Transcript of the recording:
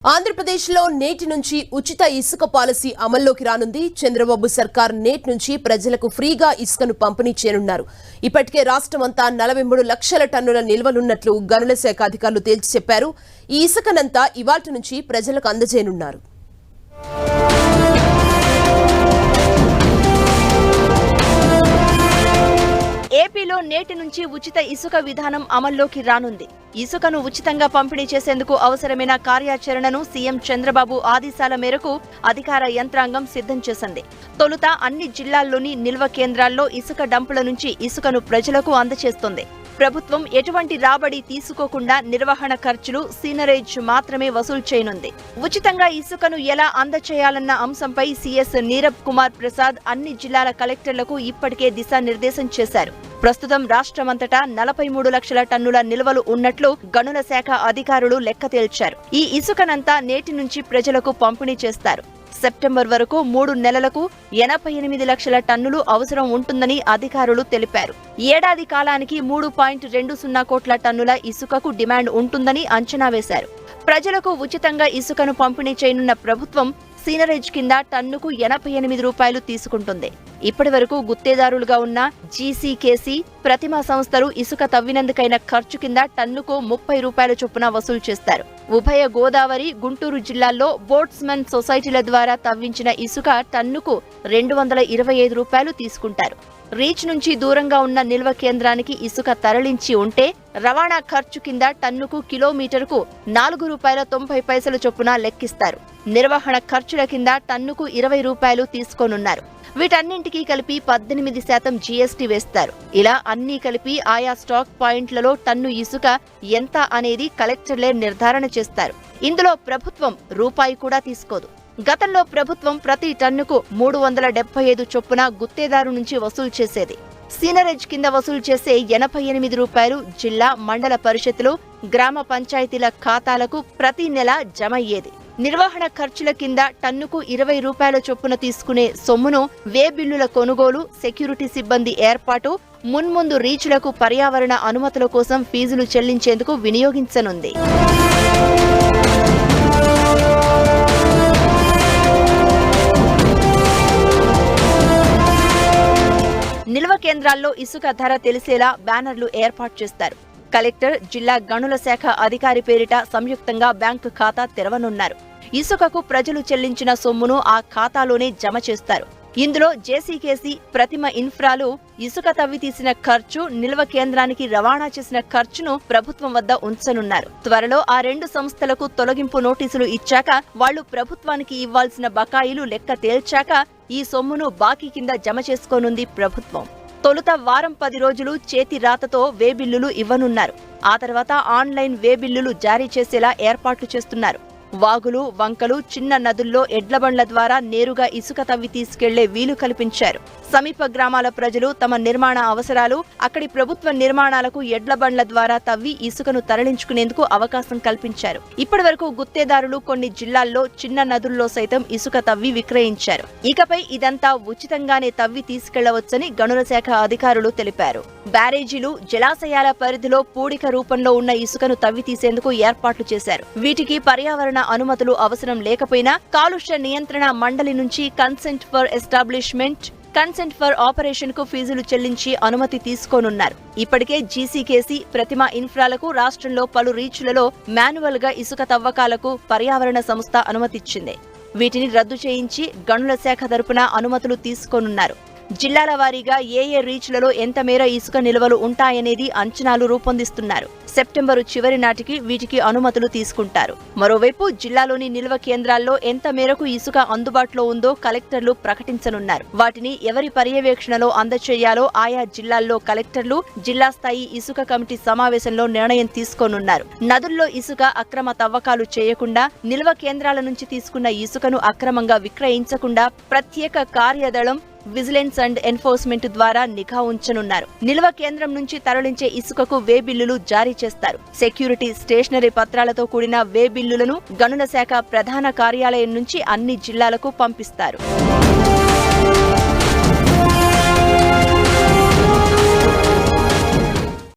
ఆంధ్రప్రదేశ్లో నేటి నుంచి ఉచిత ఇసుక పాలసీ అమల్లోకి రానుంది. చంద్రబాబు సర్కార్ నేటి నుంచి ప్రజలకు ఫ్రీగా ఇసుకను పంపిణీ చేయనున్నారు. ఇప్పటికే రాష్ట్రమంతా 43 లక్షల టన్నుల నిల్వలున్నట్లు గనుల శాఖ అధికారులు తేల్చి చెప్పారు. ఈ ఇసుకనంతా ఇవాల్టి నుంచి ప్రజలకు అందజేయనున్నారు. ఏపీలో నేటి నుంచి ఉచిత ఇసుక విధానం అమల్లోకి రానుంది. ఇసుకను ఉచితంగా పంపిణీ చేసేందుకు అవసరమైన కార్యాచరణను సీఎం చంద్రబాబు ఆదేశాల మేరకు అధికార యంత్రాంగం సిద్ధం చేసింది. తొలుత అన్ని జిల్లాల్లోని నిల్వ కేంద్రాల్లో ఇసుక డంపుల నుంచి ఇసుకను ప్రజలకు అందజేస్తుంది. ప్రభుత్వం ఎటువంటి రాబడి తీసుకోకుండా నిర్వహణ ఖర్చులు, సీనరేజ్ మాత్రమే వసూలు చేయనుంది. ఉచితంగా ఇసుకను ఎలా అందచేయాలన్న అంశంపై సీఎస్ నీరబ్ కుమార్ ప్రసాద్ అన్ని జిల్లాల కలెక్టర్లకు ఇప్పటికే దిశానిర్దేశం చేశారు. ప్రస్తుతం రాష్ట్రమంతటా 43 లక్షల టన్నుల నిల్వలు ఉన్నట్లు గనుల శాఖ అధికారులు లెక్క తేల్చారు. ఈ ఇసుకనంతా నేటి నుంచి ప్రజలకు పంపిణీ చేస్తారు. సెప్టెంబర్ వరకు 3 నెలలకు 88 లక్షల టన్నులు అవసరం ఉంటుందని అధికారులు తెలిపారు. ఏడాది కాలానికి 3.20 కోట్ల టన్నుల ఇసుకకు డిమాండ్ ఉంటుందని అంచనా వేశారు. ప్రజలకు ఉచితంగా ఇసుకను పంపిణీ చేయనున్న ప్రభుత్వం సీనరేజ్ కింద టన్నుకు 88 రూపాయలు తీసుకుంటుంది. ఇప్పటి వరకు గుత్తేదారులుగా ఉన్న జీసీకేసీ, ప్రతిమా సంస్థలు ఇసుక తవ్వినందుకైన ఖర్చు కింద టన్నుకు 30 రూపాయల చొప్పున వసూలు చేస్తారు. ఉభయ గోదావరి, గుంటూరు జిల్లాల్లో బోట్స్మెన్ సొసైటీల ద్వారా తవ్వించిన ఇసుక టన్నుకు 225 రూపాయలు తీసుకుంటారు. రీచ్ నుంచి దూరంగా ఉన్న నిల్వ కేంద్రానికి ఇసుక తరలించి ఉంటే రవాణా ఖర్చు కింద టన్నుకు కిలోమీటరుకు 4 రూపాయల 90 పైసల చొప్పున లెక్కిస్తారు. నిర్వహణ ఖర్చుల కింద టన్నుకు 20 రూపాయలు తీసుకోనున్నారు. వీటన్నింటికీ కలిపి 18% జీఎస్టీ వేస్తారు. ఇలా అన్నీ కలిపి ఆయా స్టాక్ పాయింట్లలో టన్ను ఇసుక ఎంత అనేది కలెక్టర్లే నిర్ధారణ చేస్తారు. ఇందులో ప్రభుత్వం రూపాయి కూడా తీసుకోదు. గతంలో ప్రభుత్వం ప్రతి టన్నుకు 375 చొప్పున గుత్తేదారు నుంచి వసూలు చేసేది. సీనరేజ్ కింద వసూలు చేసే 88 రూపాయలు జిల్లా, మండల పరిషత్తులు, గ్రామ పంచాయతీల ఖాతాలకు ప్రతి నెల జమ అయ్యేది. నిర్వహణ ఖర్చుల కింద టన్నుకు 20 రూపాయల చొప్పున తీసుకునే సొమ్మును వే బిల్లుల కొనుగోలు, సెక్యూరిటీ సిబ్బంది ఏర్పాటు, మున్ముందు రీచ్లకు పర్యావరణ అనుమతుల కోసం ఫీజులు చెల్లించేందుకు వినియోగించనుంది. నిల్వ కేంద్రాల్లో ఇసుక ధర తెలిసేలా బ్యానర్లు ఏర్పాటు చేస్తారు. కలెక్టర్, జిల్లా గనుల శాఖ అధికారి పేరిట సంయుక్తంగా బ్యాంకు ఖాతా తెరవనున్నారు. ఇసుకకు ప్రజలు చెల్లించిన సొమ్మును ఆ ఖాతాలోనే జమ చేస్తారు. ఇందులో జేసీకేసీ, ప్రతిమ ఇన్ఫ్రాలు ఇసుక తవ్వి తీసిన ఖర్చు, నిల్వ కేంద్రానికి రవాణా చేసిన ఖర్చును ప్రభుత్వం వద్ద ఉంచనున్నారు. త్వరలో ఆ 2 సంస్థలకు తొలగింపు నోటీసులు ఇచ్చాక వాళ్లు ప్రభుత్వానికి ఇవ్వాల్సిన బకాయిలు లెక్క తేల్చాక ఈ సొమ్మును బాకీ కింద జమ చేసుకోనుంది ప్రభుత్వం. తొలుత వారం 10 రోజులు చేతి రాతతో వే బిల్లులు ఇవ్వనున్నారు. ఆ తర్వాత ఆన్లైన్ వే బిల్లులు జారీ చేసేలా ఏర్పాట్లు చేస్తున్నారు. వాగులు, వంకలు, చిన్న నదుల్లో ఎడ్లబండ్ల ద్వారా నేరుగా ఇసుక తవ్వి తీసుకెళ్లే వీలు కల్పించారు. సమీప గ్రామాల ప్రజలు తమ నిర్మాణ అవసరాలు, అక్కడి ప్రభుత్వ నిర్మాణాలకు ఎడ్లబండ్ల ద్వారా తవ్వి ఇసుకను తరలించుకునేందుకు అవకాశం కల్పించారు. ఇప్పటి వరకు గుత్తేదారులు కొన్ని జిల్లాల్లో చిన్న నదుల్లో సైతం ఇసుక తవ్వి విక్రయించారు. ఇకపై ఇదంతా ఉచితంగానే తవ్వి తీసుకెళ్లవచ్చని గనుల శాఖ అధికారులు తెలిపారు. బ్యారేజీలు, జలాశయాల పరిధిలో పూడిక రూపంలో ఉన్న ఇసుకను తవ్వి తీసేందుకు ఏర్పాట్లు చేశారు. వీటికి పర్యావరణ అనుమతులు అవసరం లేకపోయినా కాలుష్య నియంత్రణ మండలి నుంచి consent for establishment, consent for operation కు ఫీజులు చెల్లించి అనుమతి తీసుకోనున్నారు. ఇప్పటికే జీసీకేసీ, ప్రతిమ ఇన్ఫ్రాలకు రాష్ట్రంలో పలు రీచ్లలో మాన్యువల్ గా ఇసుక తవ్వకాలకు పర్యావరణ సంస్థ అనుమతిచ్చింది. వీటిని రద్దు చేయించి గనుల శాఖ తరపున అనుమతులు తీసుకోనున్నారు. జిల్లాల వారీగా ఏ రీచ్లలో ఎంత మేర ఇసుక నిల్వలు ఉంటాయనేది అంచనాలు రూపొందిస్తున్నారు. సెప్టెంబరు చివరి నాటికి వీటికి అనుమతులు తీసుకుంటారు. మరోవైపు జిల్లాలోని నిల్వ కేంద్రాల్లో ఎంత మేరకు ఇసుక అందుబాటులో ఉందో కలెక్టర్లు ప్రకటించనున్నారు. వాటిని ఎవరి పర్యవేక్షణలో అందచేయాలో ఆయా జిల్లాల్లో కలెక్టర్లు జిల్లా స్థాయి ఇసుక కమిటీ సమావేశంలో నిర్ణయం తీసుకోనున్నారు. నదుల్లో ఇసుక అక్రమ తవ్వకాలు చేయకుండా, నిల్వ కేంద్రాల నుంచి తీసుకున్న ఇసుకను అక్రమంగా విక్రయించకుండా ప్రత్యేక కార్యదళం, విజిలెన్స్ అండ్ ఎన్ఫోర్స్మెంట్ ద్వారా నిఘా ఉంచనున్నారు. నిల్వ కేంద్రం నుంచి తరలించే ఇసుకకు వే బిల్లులు జారీ చేస్తారు. సెక్యూరిటీ, స్టేషనరీ పత్రాలతో కూడిన వే బిల్లులను గనుల శాఖ ప్రధాన కార్యాలయం నుంచి అన్ని జిల్లాలకు పంపిస్తారు.